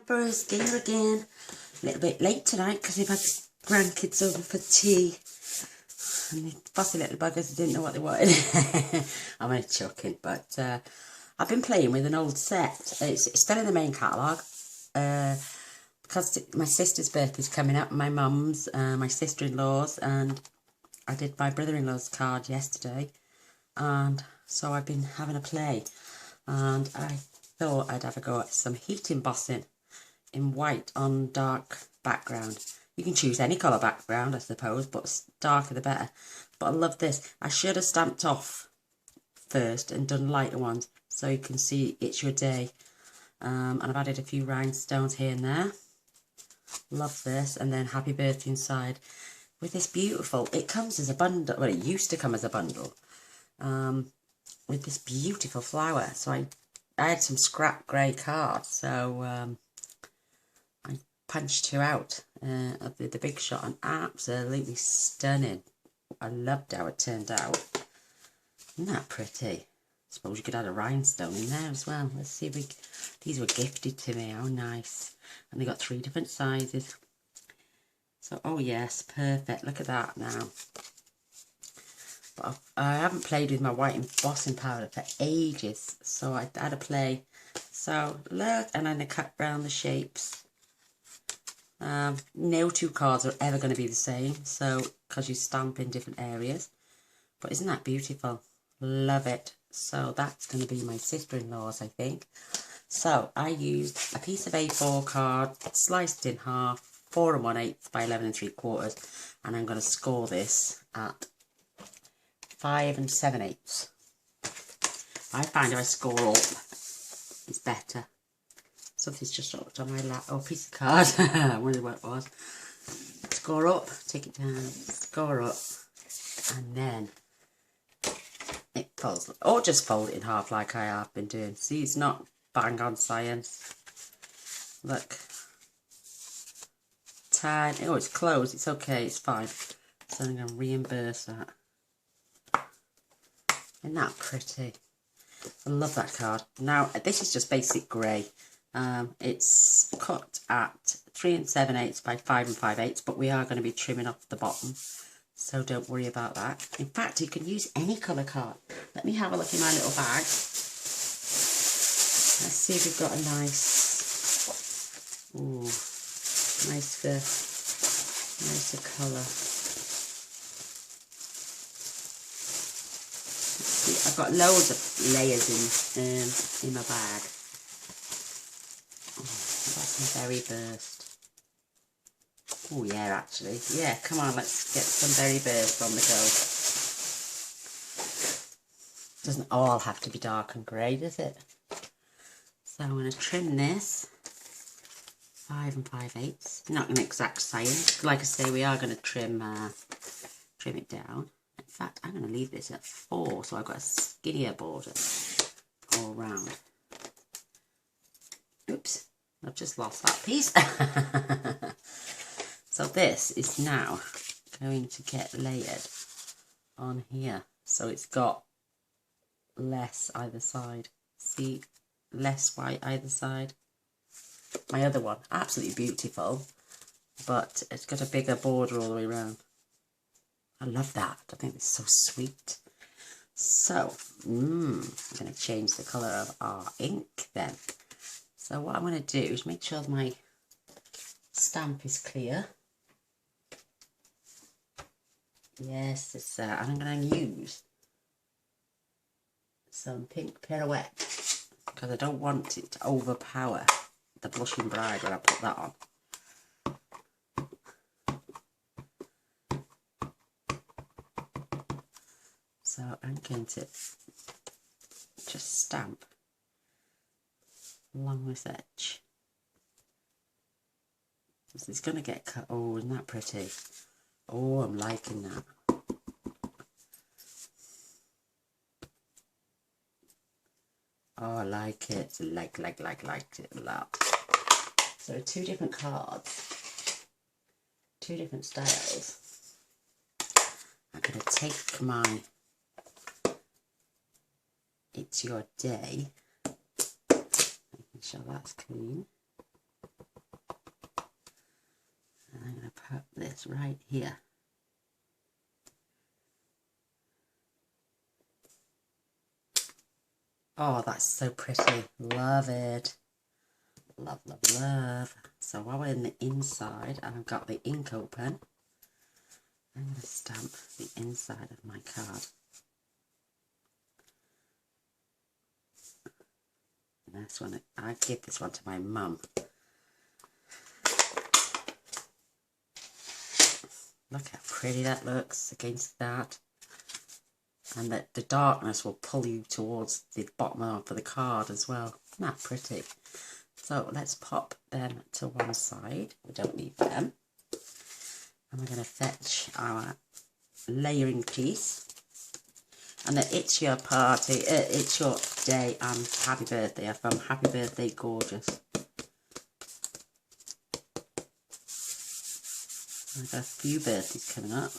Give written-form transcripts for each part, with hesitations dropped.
First dinner again. A little bit late tonight because we've had grandkids over for tea. And the fussy little buggers didn't know what they wanted. I'm only joking, but I've been playing with an old set. It's still in the main catalogue. Because my sister's birthday's coming up, my mum's, my sister-in-law's, and I did my brother-in-law's card yesterday. And so I've been having a play. And I thought I'd have a go at some heat embossing in white on dark background. You can choose any colour background, I suppose, but darker the better. But I love this. I should have stamped off first and done lighter ones so you can see it's your day. And I've added a few rhinestones here and there. Love this. And then happy birthday inside with this beautiful, it comes as a bundle, well, it used to come as a bundle, with this beautiful flower. So I had some scrap grey cards, so I punched two out of the Big Shot, and absolutely stunning. I loved how it turned out. Isn't that pretty? I suppose you could add a rhinestone in there as well. Let's see if we... These were gifted to me. How nice. And they got 3 different sizes. So, oh yes, perfect. Look at that now. But I haven't played with my white embossing powder for ages. So I had a play. So, look. And then I cut round the shapes. No two cards are ever going to be the same. So, because you stamp in different areas. But isn't that beautiful? Love it. So that's going to be my sister-in-law's, I think. So I used a piece of A4 card, sliced in half, 4 1/8 by 11 3/4, and I'm going to score this at 5 7/8. I find if I score up, it's better. Something's just dropped on my lap. Oh, piece of card. I wonder what it was. Score up, take it down, score up, and then it folds, or just fold it in half like I have been doing. See, it's not bang on science. Look. 10. Oh, it's closed. It's okay. It's fine. So I'm going to reimburse that. Isn't that pretty? I love that card. Now, this is just basic grey. It's cut at 3 7/8 by 5 5/8, but we are going to be trimming off the bottom. So don't worry about that. In fact, you can use any colour card. Let me have a look in my little bag. Let's see if we've got a nice, ooh, nicer colour. See, I've got loads of layers in my bag. Oh, I've got some berry burst. Oh yeah, actually. Yeah, come on, let's get some berry burst on the go. Doesn't all have to be dark and grey, does it? So I'm going to trim this 5 5/8. Not an exact science. Like I say, we are going to trim it down. In fact, I'm going to leave this at 4, so I've got a skinnier border all round. Oops, I've just lost that piece. So this is now going to get layered on here. So it's got less either side. See, less white either side. My other one, absolutely beautiful, but it's got a bigger border all the way around. I love that. I think it's so sweet. So, I'm going to change the colour of our ink then. So what I'm going to do is make sure my stamp is clear. Yes, it's and I'm going to use some pink pirouette because I don't want it to overpower the blushing bride when I put that on. So I'm going to just stamp along this edge. This is going to get cut. Oh, isn't that pretty? Oh, I'm liking that. Oh, I like it. Like it a lot. So 2 different cards, 2 different styles. I'm going to take my It's Your Day. Making sure that's clean. just right here. Oh, that's so pretty. Love it. Love, love, love. So while we're in the inside, and I've got the ink open, I'm going to stamp the inside of my card. And this one, I give this one to my mum. Look how pretty that looks against that. And that the darkness will pull you towards the bottom of the card as well. Isn't that pretty? So let's pop them to one side. We don't need them. And we're going to fetch our layering piece. And that it's your party, it's your day, and happy birthday from Happy Birthday Gorgeous. I've got a few birthdays coming up.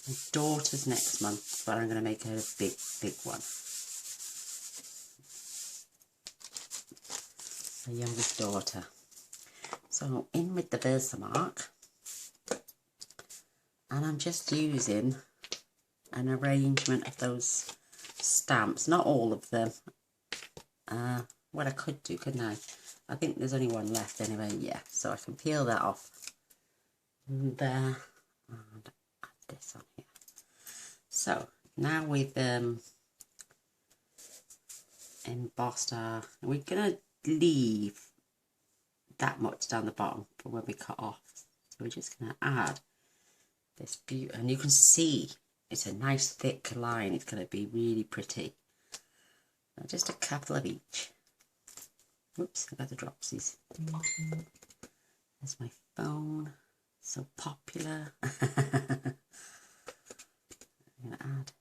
My daughter's next month, but I'm going to make her a big, big one. My youngest daughter. So in with the Versamark, and I'm just using an arrangement of those stamps, not all of them. What I could do, couldn't I? I think there's only one left anyway, yeah, so I can peel that off there and add this on here. So now we've embossed our, we're going to leave that much down the bottom for when we cut off. So we're just going to add this beauty, and you can see it's a nice thick line. It's going to be really pretty. Just a couple of each. Whoops, I got the dropsies. There's my phone. So popular. I'm going to add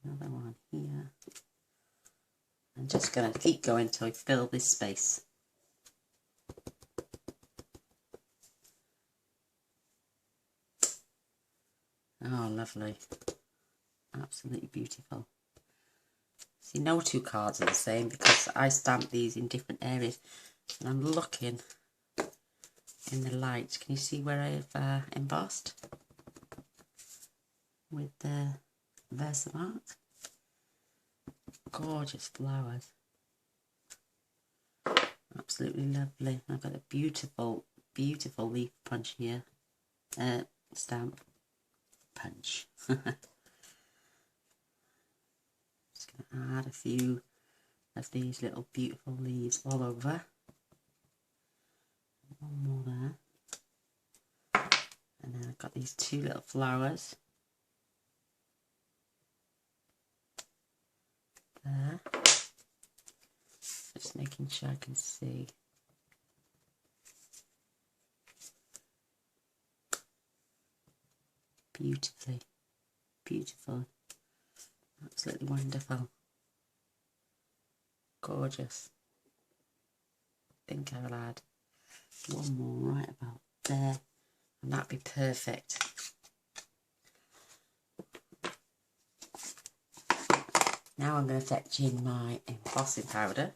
another one here. I'm just going to keep going until I fill this space. Oh, lovely. Absolutely beautiful. See, no two cards are the same because I stamp these in different areas. And I'm looking in the light. Can you see where I've embossed? With the Versamark. Gorgeous flowers. Absolutely lovely. I've got a beautiful, beautiful leaf punch here. Stamp. Punch. Just going to add a few of these little beautiful leaves all over. One more there. And then I've got these two little flowers. There. Just making sure I can see. Beautifully. Beautiful. Absolutely wonderful. Gorgeous. I think I'll add one more right about there, and that'd be perfect. Now I'm going to fetch in my embossing powder.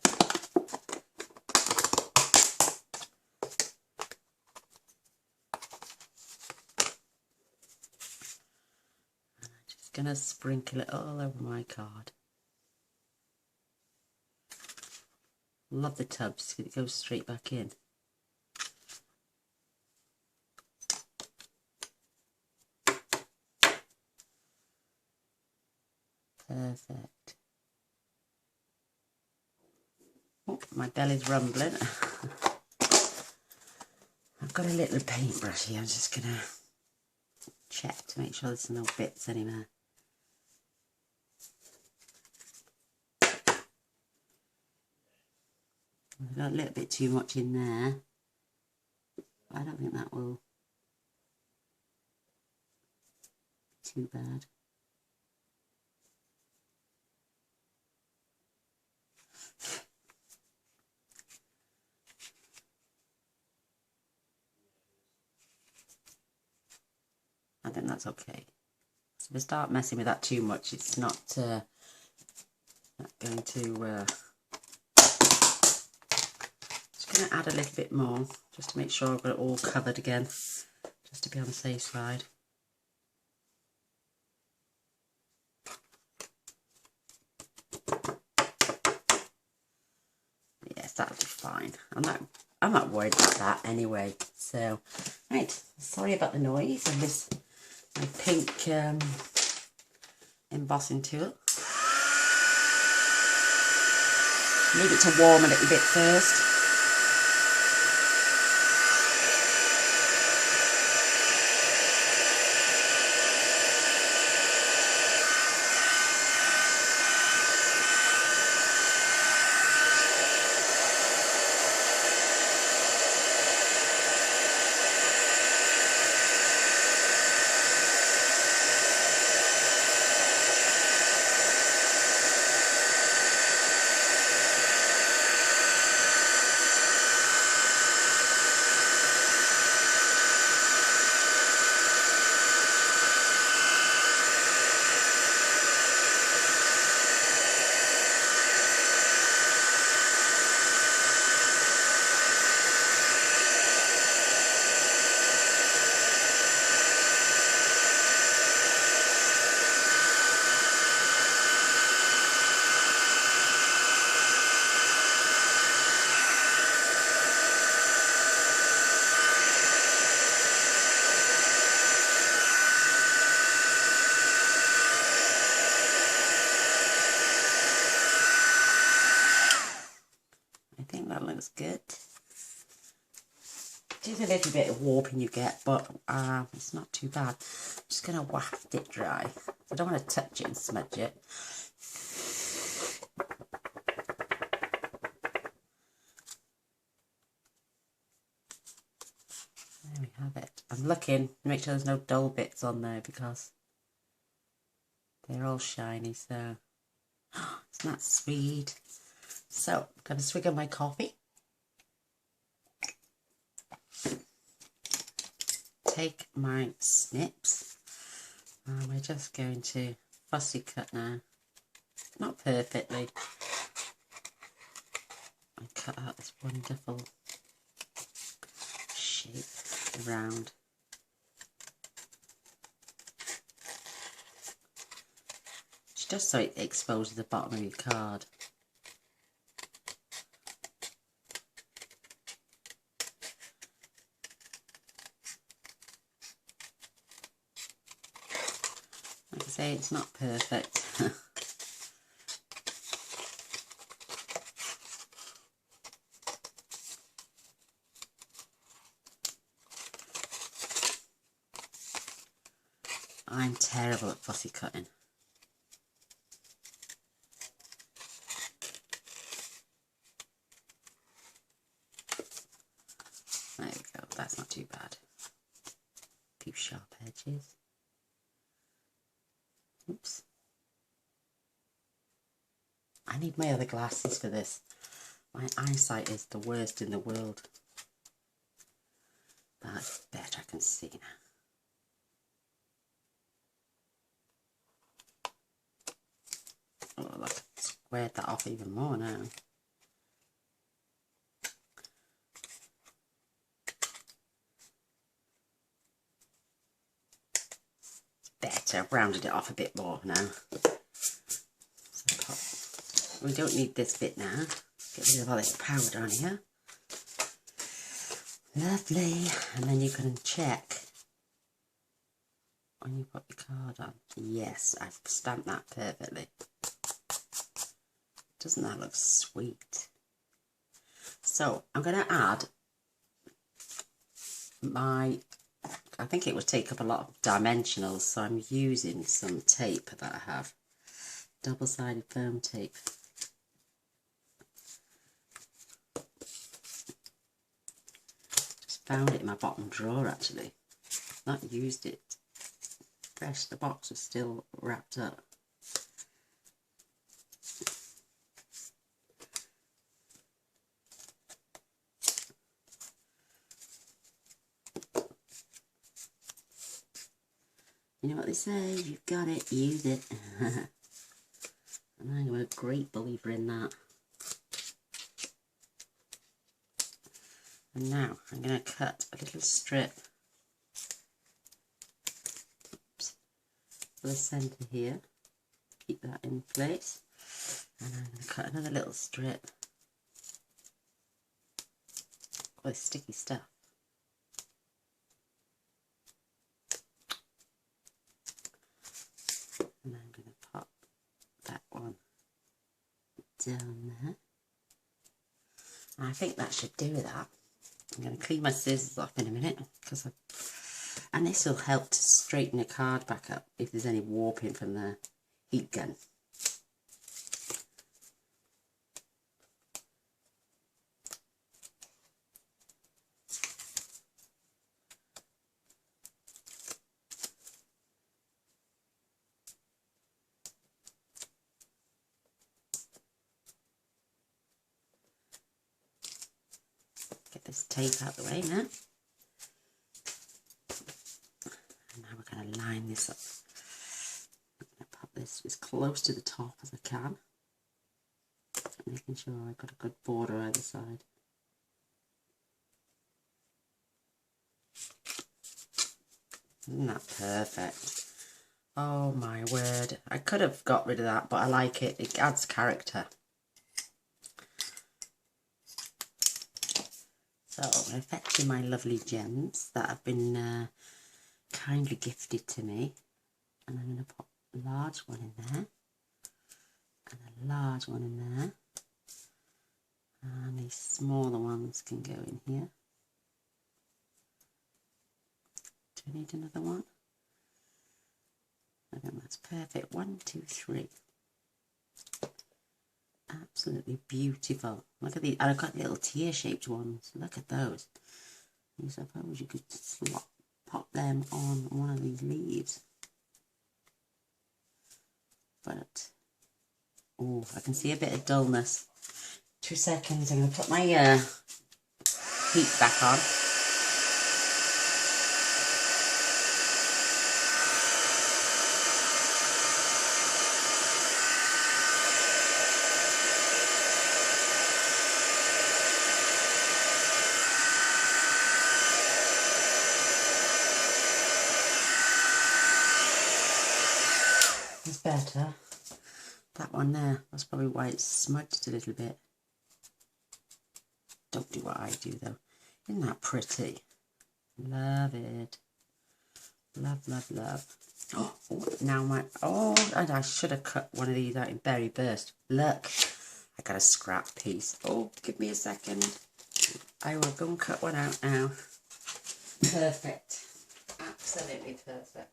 And I'm just going to sprinkle it all over my card. Love the tubs because it goes straight back in. Perfect. Oh, my belly's rumbling. I've got a little paintbrush here. I'm just going to check to make sure there's no bits anywhere. I've got a little bit too much in there. I don't think that will be too bad. I think that's okay. So if I start messing with that too much, it's not going to... just going to add a little bit more, just to make sure I've got it all covered again. just to be on the safe side. Yes, that'll be fine. I'm not worried about that anyway. So, right, sorry about the noise of this, my pink embossing tool. Leave it to warm a little bit first. I think that looks good. Just a little bit of warping you get, but it's not too bad. I'm just going to waft it dry. I don't want to touch it and smudge it. There we have it. I'm looking to make sure there's no dull bits on there because they're all shiny, so isn't that sweet? So, I'm going to swig of my coffee. Take my snips. And we're just going to fussy cut now. Not perfectly. I cut out this wonderful shape around. Just so it exposes the bottom of your card. Like I say, it's not perfect. I'm terrible at fussy cutting. There we go, that's not too bad. A few sharp edges. Oops. I need my other glasses for this. My eyesight is the worst in the world. But that's better, I can see now. Oh, look, I've squared that off even more now. Better, I've rounded it off a bit more now. So we don't need this bit now. Get rid of all this powder on here. Lovely. And then you can check when you put your card on. Yes, I've stamped that perfectly. Doesn't that look sweet? So I'm going to add my, I think it would take up a lot of dimensionals, so I'm using some tape that I have. Double-sided foam tape. Just found it in my bottom drawer actually. Not used it. Fresh, the box was still wrapped up. You know what they say, you've got it, use it. And I'm a great believer in that. And now I'm going to cut a little strip for the centre here. Keep that in place. And I'm going to cut another little strip. Oh, it's sticky stuff. And I'm going to pop that one down there. And I think that should do that. I'm going to clean my scissors off in a minute, and this will help to straighten the card back up if there's any warping from the heat gun. Get this tape out the way now. And now we're going to line this up. I'm going to pop this as close to the top as I can. Making sure I've got a good border either side. Isn't that perfect? Oh my word. I could have got rid of that, but I like it. It adds character. So I'm going to fetch in my lovely gems that have been kindly gifted to me. And I'm going to pop a large one in there. And a large one in there. And these smaller ones can go in here. Do I need another one? I think that's perfect. 1, 2, 3. Absolutely beautiful. Look at these. And I've got little tear-shaped ones. Look at those. I suppose you could pop them on one of these leaves. But, oh, I can see a bit of dullness. 2 seconds. I'm going to put my heat back on. It's better. That one there, that's probably why it's smudged a little bit. Don't do what I do though. Isn't that pretty? Love it. Love, love, love. Oh, now and I should have cut one of these out in berry burst. Look, I got a scrap piece. Oh, give me a second. I will go and cut one out now. Perfect. Absolutely perfect.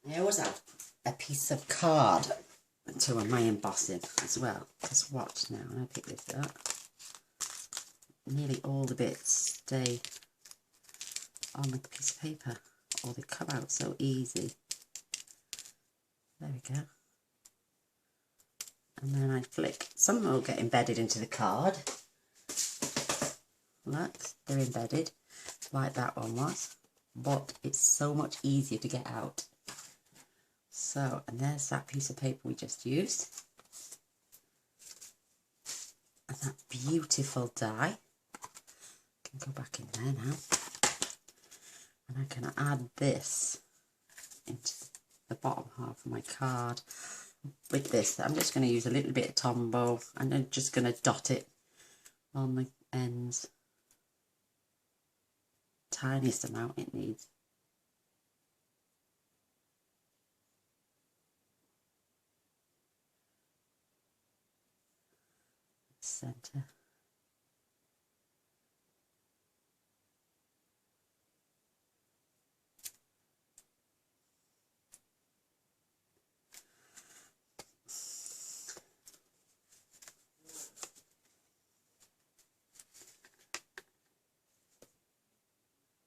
I always have a piece of card to my embossing as well. Just watch now, and I pick this up. Nearly all the bits stay on the piece of paper, or they come out so easy. There we go. And then I flick. Some will get embedded into the card. Look, they're embedded, like that one was. But it's so much easier to get out. So, and there's that piece of paper we just used. And that beautiful die. I can go back in there now. And I can add this into the bottom half of my card. With this, I'm just going to use a little bit of Tombow, and I'm just going to dot it on the ends. Tiniest amount it needs. Center.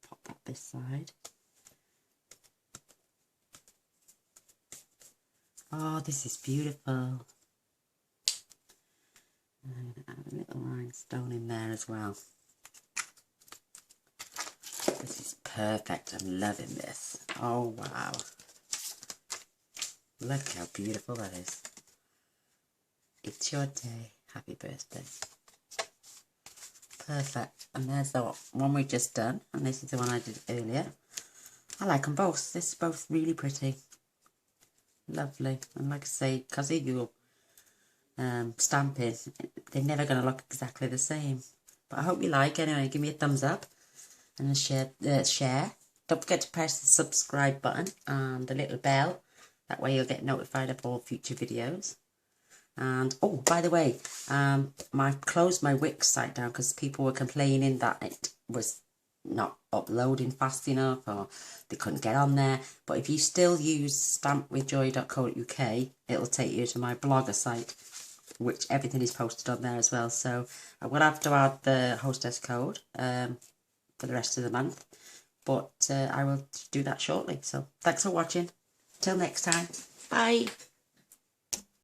Pop that this side. Oh, this is beautiful. I'm going to add a little rhinestone in there as well. This is perfect. I'm loving this. Oh, wow. Look how beautiful that is. It's your day. Happy birthday. Perfect. And there's the one we've just done. And this is the one I did earlier. I like them both. This is both really pretty. Lovely. And like I say, because of your Stampin', they're never going to look exactly the same. But I hope you like. Anyway, give me a thumbs up and a share. Don't forget to press the subscribe button and the little bell. That way you'll get notified of all future videos. And, oh, by the way, I closed my Wix site down because people were complaining that it was not uploading fast enough or they couldn't get on there. But if you still use stampwithjoy.co.uk, it'll take you to my blogger site, which everything is posted on there as well. So I will have to add the hostess code for the rest of the month. But I will do that shortly. So thanks for watching. Till next time. Bye.